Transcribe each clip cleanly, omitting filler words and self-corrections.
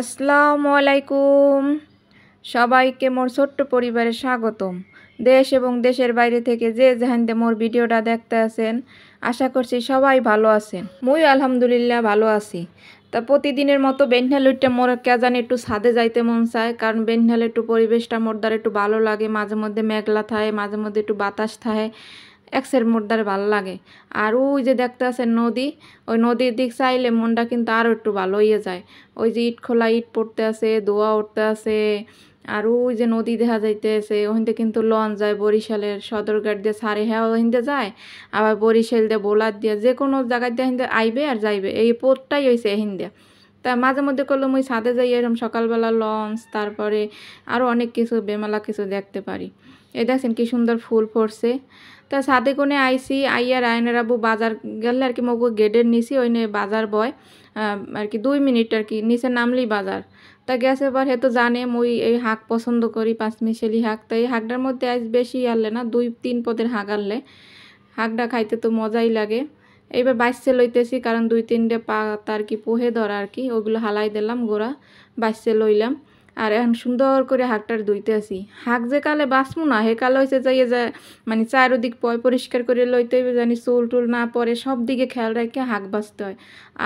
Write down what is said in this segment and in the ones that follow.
আসসালামু আলাইকুম। সবাইকে মোর ছোট্ট পরিবারে স্বাগতম। দেশ এবং দেশের বাইরে থেকে যে যেখান দিয়ে মোর ভিডিওটা দেখতে আছেন, আশা করছি সবাই ভালো আছেন। মুই আলহামদুলিল্লাহ ভালো আছি। তা প্রতিদিনের মতো বেন্যালুইটা মোর কে জানি একটু ছাদে যাইতে মন চায়, কারণ বেন্যালে একটু পরিবেশটা মোর দ্বারা একটু ভালো লাগে। মাঝে মধ্যে মেঘলা থাকে, মাঝে মধ্যে একটু বাতাস থাকে, এক্সের মোর দ্বারা ভালো লাগে। আর ওই যে দেখতে আছেন নদী, ওই নদীর দিক চাইলে মনটা কিন্তু আরও একটু ভালো হয়ে যায়। ওই যে ইট খোলা ইট পড়তে আছে, দোয়া উঠতে আছে, আর ওই যে নদী দেখা যাইতেছে, ওখানতে কিন্তু লঞ্চ যায় বরিশালের সদরঘাট দিয়ে সারে, হ্যাঁ ওখানতে যায়, আবার বরিশাল দিয়ে বোলার দিয়ে যে কোনো জায়গায় দিয়ে হিন্দে আইবে আর যাইবে, এই পোতটাই হয়েছে এখান দিয়ে। তা মাঝে মধ্যে করলে মুই ছাদে যাই, এরকম সকালবেলা লঞ্চ, তারপরে আরও অনেক কিছু বেমেলা কিছু দেখতে পারি। এই দেখছেন কি সুন্দর ফুল ফুটছে। তা ছাদে কোণে আইসি, আইয়ার আয়নের আবু বাজার গেলে আর কি মগু গেটের নিচে ওই বাজার বয় আর কি 2 মিনিট আর কি নিচে নামলেই বাজার। তা গেছে এবার হে তো জানে মুই এই শাক পছন্দ করি, পাঁচমিশালি শাক। তা এই শাকটার মধ্যে আজ বেশি আনলে না, 2-3 পদের শাক আনলে শাকটা খাইতে তো মজাই লাগে। এইবার বাইসে লইতেছি, কারণ 2-3টে পাতা আর কি পোহে ধরা আর কি, ওগুলো হালাই দিলাম গোড়া, বাইসে লইলাম। আর এখন সুন্দর করে শাকটার ধুইতে আসি। শাক যে কালে বাঁচমু না, হে কালে হয়েছে যাইয়ে যায় মানে চারোদিক পরিষ্কার করে লইতে হইবে, জানি চুল টুল না পরে, সব দিকে খেয়াল রেখে শাক বাঁচতে হয়।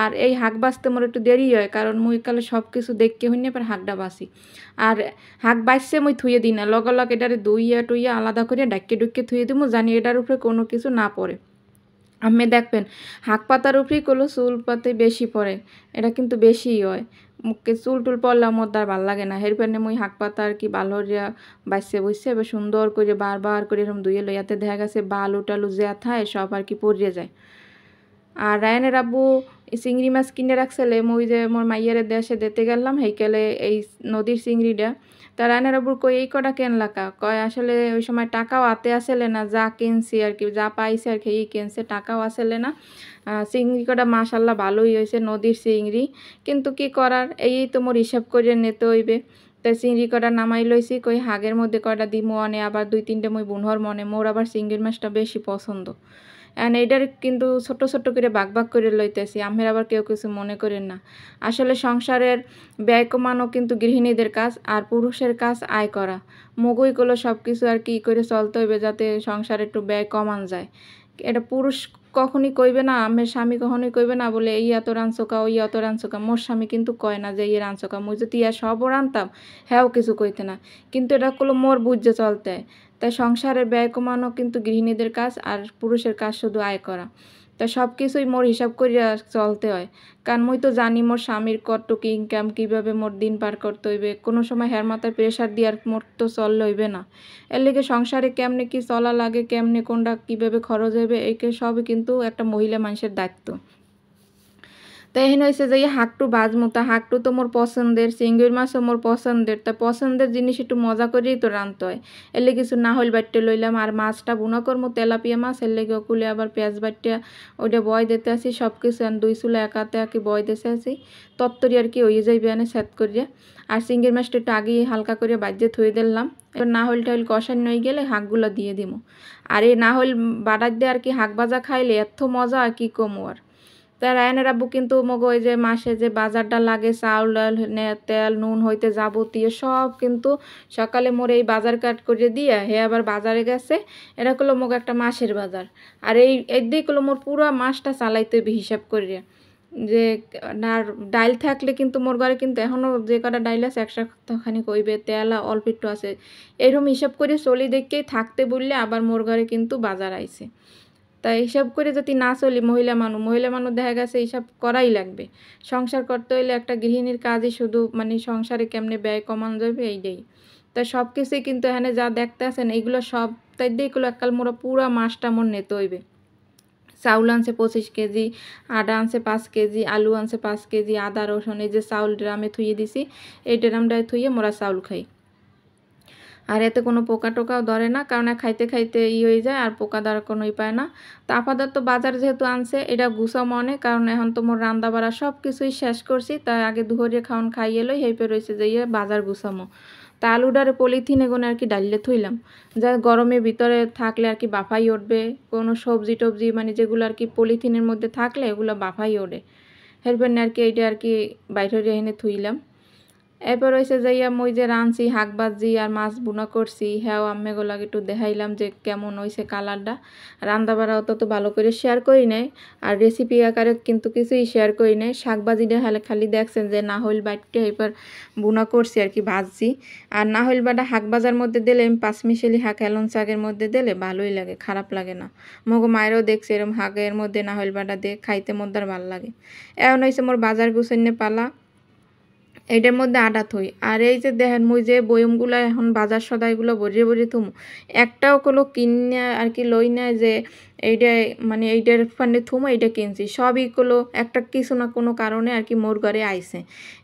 আর এই শাক বাঁচতে মোর একটু দেরি হয়, কারণ মুই কালে সব কিছু দেখতে হইনি পর শাকটা বাঁচি। আর শাক বাঁচছে মুই থুয়ে দিই না, লগে লগে এটারে ধুইয়া টুইয়া আলাদা করে ডাক্কে ডুক্কে থুয়ে দিব, জানি এটার উপরে কোনো কিছু না পড়ে। আপনি দেখবেন শাক পাতার উপরেই কোনো চুল পাতে বেশি পড়ে, এটা কিন্তু বেশিই হয়। মুখে চুল টুল পড়লে আমার দ্বার ভাল লাগে না, এর কারণে মুই শাক পাতা আর কি ভালো হইয়া বাঁচছে বসছে এবার সুন্দর করে বারবার করে এরকম ধুয়ে লইয়াতে দেখা গেছে বালু টালু যে থায় সব আর কি পড়িয়ে যায়। আর রায়নের আব্বু চিংড়ি মাছ কিনে রাখছিলে, মুই যে মোর মাইয়ারে দেশে দিতে গেলাম হেইকালে এই নদীর চিংড়িটা। তা রায়নের আব্বুর কই এই কটা কেনলাকা, কয় আসলে ওই সময় টাকাও আতে আসলে না, যা কিনছি আর কি যা পাইছে আর কি এই কিনছে, টাকাও আসলে না। চিংড়ি কটা মাশাল্লাহ ভালোই হয়েছে, নদীর চিংড়ি, কিন্তু কি করার, এই তো মোর হিসাব করে নিতে হইবে। তাই চিংড়ি কটা নামাই লইছি, কই হাগের মধ্যে কটা দিমো আনে, আবার 2-3টে মুই বুনহর মনে, মোর আবার চিংড়ির মাছটা বেশি পছন্দ। এইটার কিন্তু ছোট ছোট করে ভাগ ভাগ করে লইতেছি, আমের আবার কেউ কিছু মনে করেন না। আসলে সংসারের ব্যয় কমানো কিন্তু গৃহিণীদের কাজ, আর পুরুষের কাজ আয় করা। মগুই করলো সব কিছু আর কি করে চলতে হইবে যাতে সংসারে একটু ব্যয় কমান যায়। এটা পুরুষ কখনই কইবে না, আমের স্বামী কখনোই কইবে না বলে এই এত রাঁধছোকা ওই এত রাঁধছোকা। মোর স্বামী কিন্তু কয় না যে এই রাঁধছোকা, মুই যদি ইয়া সবও রাঁধতাম হ্যাঁও কিছু কইতে না, কিন্তু এটা করলো মোর বুঝে চলতে। তাই সংসারের ব্যয় কমানো কিন্তু গৃহিণীদের কাজ, আর পুরুষের কাজ শুধু আয় করা। তাই সব কিছুই মোর হিসাব করিয়া চলতে হয়, কারণ মুই তো জানি মোর স্বামীর কতটুকু ইনকাম, কীভাবে মোর দিন পার করতে হইবে। কোনো সময় হের মাথায় প্রেশার দিয়ে আর মোর তো চললে হইবে না। এর লেগে সংসারে কেমনে কি চলা লাগে, কেমনে কোনটা কীভাবে খরচ হইবে, এইকে সবই কিন্তু একটা মহিলা মানুষের দায়িত্ব। তো এখানে হয়েছে যে শাকটু ভাজমু, তা শাকটু তো মোর পছন্দের, চিংড়ির মাছও মোর পছন্দের। তা পছন্দের জিনিস একটু মজা করেই তো রাঁধতে হয়। এর লেগে কিছু না হইল বাট্টে লইলাম, আর মাছটা বুনা করবো তেলাপিয়া মাছ, এর লেগে ওকুলে আবার পেঁয়াজ বাট্টা ওইটা বয় দিতে আসি, সব কিছু দুই চুলা একাতে আর কি বয় দিতে আসি, তত্তরি আর কি হয়ে যাইবে এনে সেট করিয়া। আর চিংড়ির মাছটা একটু আগেই হালকা করে বাজিয়ে থুয়ে দিলাম, এবার না হইল টাইল কষান নই গেলে শাকগুলো দিয়ে দিব। আর এই না হইল বাটার দিয়ে আর কি শাক ভাজা খাইলে এত মজা আর কি কমু আর। তা রায়নের আব্বু কিন্তু মগো ওই যে মাসে যে বাজারটা লাগে চাউল ডাল তেল নুন হইতে যাবতীয় সব কিন্তু সকালে মোরে এই বাজার কাট করে দিয়ে হে আবার বাজারে গেছে, এটা করলো মগ একটা মাসের বাজার। আর এই দিক করলো মোর পুরো মাসটা চালাইতে হবে হিসাব করিয়া, যে না ডাইল থাকলে কিন্তু মোর ঘরে কিন্তু এখনও যে কটা ডাইল আছে একসাখানি কইবে, তেল অল্প একটু আছে, এরকম হিসাব করে চলি দেখেই থাকতে বললে আবার মোর ঘরে কিন্তু বাজার আইছে। তাই হিসাব করে যদি না চলি মহিলা মানুষ দেখা গেছে হিসাব করাই লাগবে। সংসার করতে হইলে একটা গৃহিণীর কাজই শুধু মানে সংসারে কেমনে ব্যয় কমানো যাবে এইটাই। তাই সব কিছুই কিন্তু এখানে যা দেখতে আছেন এইগুলো সব তাই এইগুলো এককাল মোরা পুরা মাসটা মোর নিতে হইবে। চাউল আনছে 25 কেজি, আটা আনছে 5 কেজি, আলু আনছে 5 কেজি, আদা রসুন এই যে চাউল ড্রামে থুয়ে দিছি, এই ড্রামটায় থুয়ে মোরা চাউল খাই। আর এতে কোনো পোকা টোকাও ধরে না, কারণ খাইতে খাইতে হয়ে যায় আর পোকা ধরার কোনোই পায় না। তো আপাতত বাজার যেহেতু আনছে এটা গুছাম অনেক, কারণ এখন তো মোর রান্না বাড়া সব কিছুই শেষ করছি, তাই আগে দুহরিয়ে খাওয়ান খাইয়ে লই, হেপে রয়েছে যে বাজার গুছামো। তা আলুডারে পলিথিনে গোনে আর কি ডাইলে থইলাম, যা গরমের ভিতরে থাকলে আর কি বাফাই উঠবে। কোনো সবজি টবজি মানে যেগুলো আর কি পলিথিনের মধ্যে থাকলে এগুলো বাফাই ওঠে, হেরপর আর কি এইটা আর কি বাইরে এনে থইলাম। এরপর হয়েছে যাইয়া মই যে রাঁধছি শাক ভাজি আর মাছ বুনা করছি হ্যাঁ আম্মেগুলো একটু দেখাইলাম যে কেমন হয়েছে কালারটা। রান্না বাড়া অত তো ভালো করে শেয়ার করি নাই, আর রেসিপি আকারে কিন্তু কিছুই শেয়ার করি নাই। শাক ভাজিটা খালি দেখছেন যে নাহল বাইটটা এবার বুনা করছি আর কি ভাজছি। আর নাহল বাটা শাক ভাজার মধ্যে দিলে পাঁচমিশালি শাক হেলন শাকের মধ্যে দিলে ভালোই লাগে, খারাপ লাগে না। মগো মায়েরও দেখছে এরকম শাকের মধ্যে নাহল বাটা দিয়ে খাইতে মধ্যে ভালো লাগে। এখন হয়েছে মোর বাজার গুছাইনে পালা, এইটার মধ্যে আটা থই। আর এই যে দেখেন মুই যে বয়মগুলো এখন বাজার সদাইগুলো বরিয়ে বরিয়ে থুম, একটাও কোনো কিনে আর কি লই না যে এইটা মানে এইটার ফান্ডে থুমো এইটা কিনছি, সবই কোনো একটা কিছু না কোনো কারণে আর কি মোর ঘরে আইছে।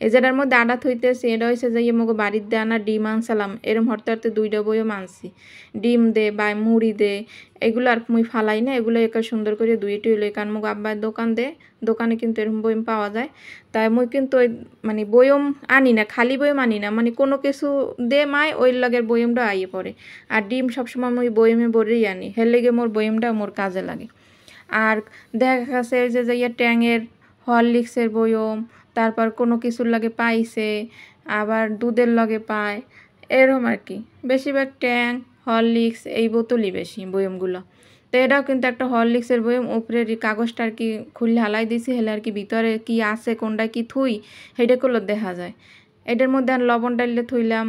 এই যেটার মধ্যে আটা থইতেছি এটা হয়েছে যে মগো বাড়ির দিয়ে আনা ডিম আনসালাম, এরম হরতে হরতে 2টা বয়ম আনছি। ডিম দে বা মুড়ি দে এগুলো আর মুই ফালাই না, এগুলো একা সুন্দর করে ধুয়ে টুইলে, কারণ মুখ আব্বার দোকান দে, দোকানে কিন্তু এরকম বয়ম পাওয়া যায়। তাই মুই কিন্তু ওই মানে বয়ম আনি না, খালি বয়ম আনি না, মানে কোনো কিছু দে মায় ওই লগের বয়মটা আইয়ে পড়ে। আর ডিম সবসময় মুই বয়মে ভরেই আনি, হের লেগে মোর বয়মটা মোর কাজে লাগে। আর দেখা গেছে যে যাইয়া ট্যাংয়ের হরলিক্সের বয়ম, তারপর কোনো কিছুর লাগে পাইছে, আবার দুধের লগে পায়, এরকম আর কি। বেশিরভাগ ট্যাং হরলিক্স এই বোতলই বেশি বয়মগুলো। তো এটাও কিন্তু একটা হরলিক্সের বয়ম, উপরের কাগজটা আর কি খুললে হালাই দিছি, হেলে আর কি ভিতরে কি আছে কোনটা কি থুই সেটা করলে দেখা যায়। এটার মধ্যে আর লবণ ডাললে থইলাম,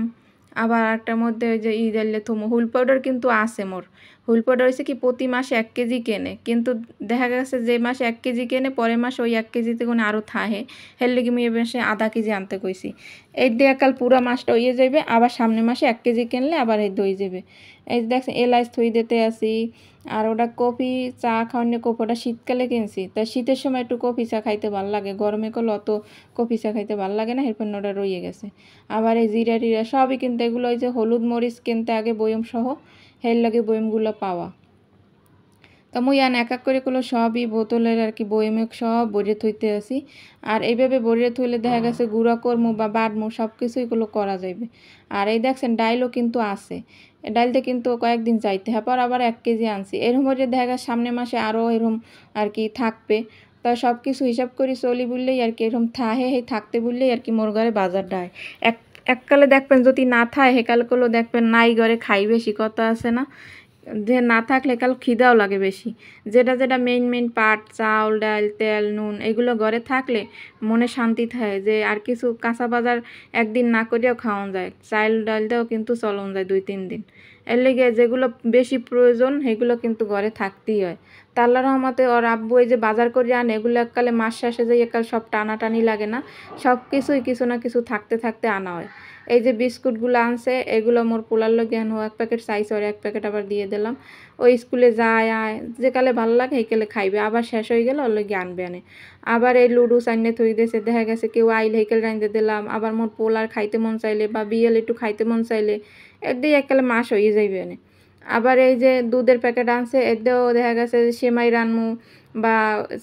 আবার একটার মধ্যে ওই যে ডাললে থুমো। হুল পাউডার কিন্তু আছে মোর। হুল পাউডার হয়েছে কি প্রতি মাসে 1 কেজি কেনে, কিন্তু দেখা গেছে যে মাসে 1 কেজি কেনে পরের মাসে ওই 1 কেজিতে কোনো আরও থাহে, হের লেগে মুই এ মাসে আধা কেজি আনতে কইছি। এই দিয়ে কাল পুরা মাসটা হইয়ে যাবে, আবার সামনের মাসে 1 কেজি কিনলে আবার এই দই যাবে। এই দেখছেন এলাচ থই দিতে আসি। আর ওটা কফি চা খাওয়ানো কফিটা শীতকালে কিনছি, তাই শীতের সময় একটু কফি চা খাইতে ভালো লাগে, গরমে করলে অত কফি চা খাইতে ভালো লাগে না, এরপর ওটা রয়ে গেছে। আবার এই জিরা টিরা সবই কিনতে, এগুলো ওই যে হলুদ মরিচ কিনতে আগে বয়ম সহ, হের লাগে বয়মগুলো পাওয়া। তা মুই আন এক এক করে সবই বোতলের আর কি বয়মে সব ভরিয়ে থইতে আসি। আর এইভাবে ভরিয়ে থইলে দেখা গেছে গুঁড়া করমু বা বাটমু সব কিছুই করা যাবে। আর এই দেখছেন ডাইলও কিন্তু আছে, ডাইলতে কিন্তু কয়েকদিন যাইতে হ্যাঁ, পর আবার 1 কেজি আনছি। এরকম হয়ে দেখা গেছে সামনের মাসে আরও এরকম আর কি থাকবে। তা সব কিছু হিসাব করি চলি বললেই আর কি এরকম থাহে থাকতে বললেই আর কি মোর ঘরে বাজার ডায়। এককালে দেখবেন যদি না থায় হেকালগুলো দেখবেন নাই ঘরে খাই বেশি কথা আছে না, যে না থাকলে কাল খিদাও লাগে বেশি। যেটা যেটা মেইন পার্ট চাউল ডাল তেল নুন এগুলো ঘরে থাকলে মনে শান্তি থাকে, যে আর কিছু কাঁচা বাজার একদিন না করিয়াও খাওয়ান যায়, চাল ডাল দিয়েও কিন্তু চলন যায় 2-3 দিন। এর লেগে যেগুলো বেশি প্রয়োজন সেগুলো কিন্তু ঘরে থাকতেই হয়। তা আল্লাহর রহমতে ওর আব্বু এই যে বাজার করে আনে, এগুলো এককালে মাস শেষে যে একাল সব টানাটানি লাগে না, সব কিছুই কিছু না কিছু থাকতে থাকতে আনা হয়। এই যে বিস্কুটগুলো আনছে এগুলো মোর পোলার লগে আনো, 1 প্যাকেট চাইছে, আর 1 প্যাকেট আবার দিয়ে দিলাম। ওই স্কুলে যায় আয় যে কালে ভালো লাগে সেইকালে খাইবে, আবার শেষ হয়ে গেলে ওর লগে আনবে আনে। আবার এই লুডুস আনিয়ে থই দিয়েছে, দেখা গেছে কেউ আইল হেকেল রাঁধতে দিলাম, আবার মোর পোলার খাইতে মন চাইলে বা বিয়েল একটু খাইতে মন চাইলে এর দিয়ে এককালে মাস হয়ে যাইবে আনে। আবার এই যে দুধের প্যাকেট আনছে এর দিয়েও দেখা গেছে সেমাই রানমু বা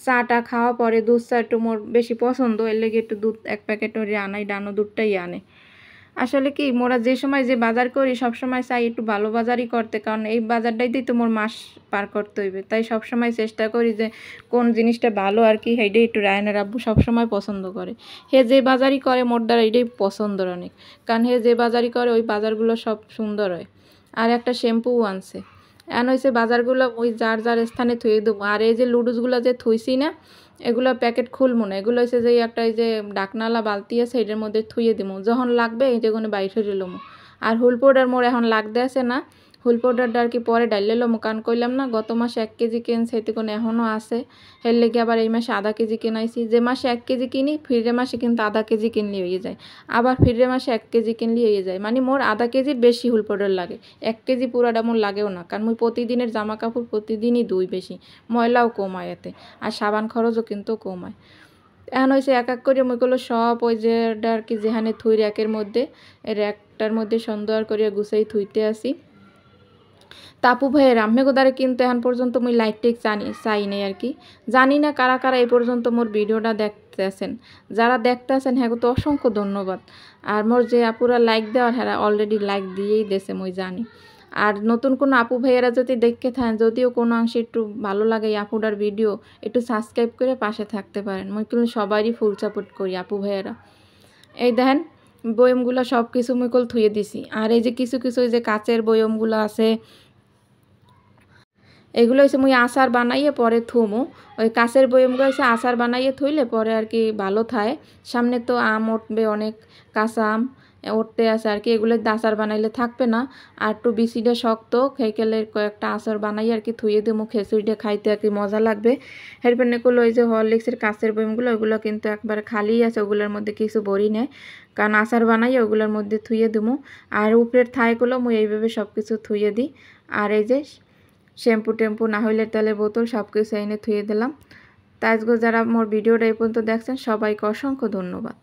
চাটা খাওয়া পরে দুধ চা একটু মোর বেশি পছন্দ, এর লেগে একটু দুধ 1 প্যাকেট ওরে আনাই, ডানো দুধটাই আনে। আসলে কি মোরা যে সময় যে বাজার করি সব সময় চাই একটু ভালো বাজারই করতে, কারণ এই বাজারটাইতেই তো মোর মাস পার করতে হইবে। তাই সব সময় চেষ্টা করি যে কোন জিনিসটা ভালো আর কি সেইটাই একটু রায়নের আব্বু সবসময় পছন্দ করে। হে যে বাজারই করে মোর দ্বারা এইটাই পছন্দর অনেক, কারণ হে যে বাজারই করে ওই বাজারগুলো সব সুন্দর হয়। আর একটা শ্যাম্পুও আনছে। এখন হয়েছে বাজারগুলো ওই যার যার স্থানে থুয়ে দেবো। আর এই যে লুডুসগুলো যে থুইছি না এগুলো প্যাকেট খুলবো না, এগুলো হচ্ছে যে একটা এই যে ডাকনালা বালতি আছে এটার মধ্যে থুয়ে দেবো, যখন লাগবে এই যেগুলো বাইরে লমো। আর হুল পাউডার মোর এখন লাগতে আছে না, হুল পাউডারটা আর কি পরে ডাইলে লমো, কারণ কইলাম না গত মাসে 1 কেজি কিনছে এতে কোনো এখনও আছে, এর লেগে আবার এই মাসে আধা কেজি কিনাইছি। যে মাসে 1 কেজি কিনি ফিরে মাসে কিন্তু আধা কেজি কিনলে হয়ে যায়, আবার ফিরে মাসে 1 কেজি কিনলে হয়ে যায়, মানে মোর আধা কেজির বেশি হুল পাউডার লাগে, 1 কেজি পুরাটা মোর লাগেও না, কারণ মুই প্রতিদিনের জামা কাপড় প্রতিদিনই ধুই বেশি, ময়লাও কমায় এতে, আর সাবান খরচও কিন্তু কমায়। এখন হয়েছে এক এক করে মুইগুলো সব ওই যে আর কি যেখানে থুই র্যাকের মধ্যে, র্যাকটার মধ্যে সুন্দর করে গুছাই থুইতে আসি। তাপু ভাইয়ের আম্মে গোদারে কিন্তু এখন পর্যন্ত মুই লাইক টেক চাই নাই আর কি, জানি না কারা কারা এই পর্যন্ত মোর ভিডিওটা দেখতে আছেন, যারা দেখতে আছেন হ্যাঁ তো অসংখ্য ধন্যবাদ। আর মোর যে আপুরা লাইক দেওয়ার হ্যাঁ অলরেডি লাইক দিয়েই দেছে মুই জানি। আর নতুন কোনো আপু ভাইয়েরা যদি দেখতে থাকেন, যদিও কোনো অংশে একটু ভালো লাগে আপুটার ভিডিও, একটু সাবস্ক্রাইব করে পাশে থাকতে পারেন, মুই কিন্তু সবারই ফুল সাপোর্ট করি আপু ভাইয়েরা। এই দেখেন বয়মগুলো সব কিছু মুকল থুয়ে দিছি। আর এই যে কিছু কিছু যে কাচের বয়মগুলো আছে এগুলো হচ্ছে মুই আচার বানাইয়ে পরে থুমু। ওই কাচের বয়মগুলো হচ্ছে আচার বানাইয়ে থইলে পরে আর কি ভালো থাকে। সামনে তো আম উঠবে, অনেক কাঁচা আম উঠতে আছে আর কি, এগুলো আচার বানাইলে থাকবে না। আর একটু বিচিটা শক্ত খেকেলে কয়েকটা আচার বানাই আর কি থুয়ে দেবো, খিচুড়িটা খাইতে আর কি মজা লাগবে। হেরপেনে করলো ওই যে হরলিক্সের কাচের বয়মগুলো, ওগুলো কিন্তু একবার খালি আছে, ওগুলোর মধ্যে কিছু ভরি নেই, কারণ আচার বানাই ওগুলোর মধ্যে থুয়ে দেবো। আর উপরের থাইগুলো মুই এইভাবে সব কিছু থুয়ে দিই। আর এই যে শ্যাম্পু টেম্পু না হইলে তেলের বোতল সব কিছু এনে থুয়ে দিলাম। তাই আজকে যারা মোর ভিডিওটা এই পর্যন্ত দেখছেন সবাইকে অসংখ্য ধন্যবাদ।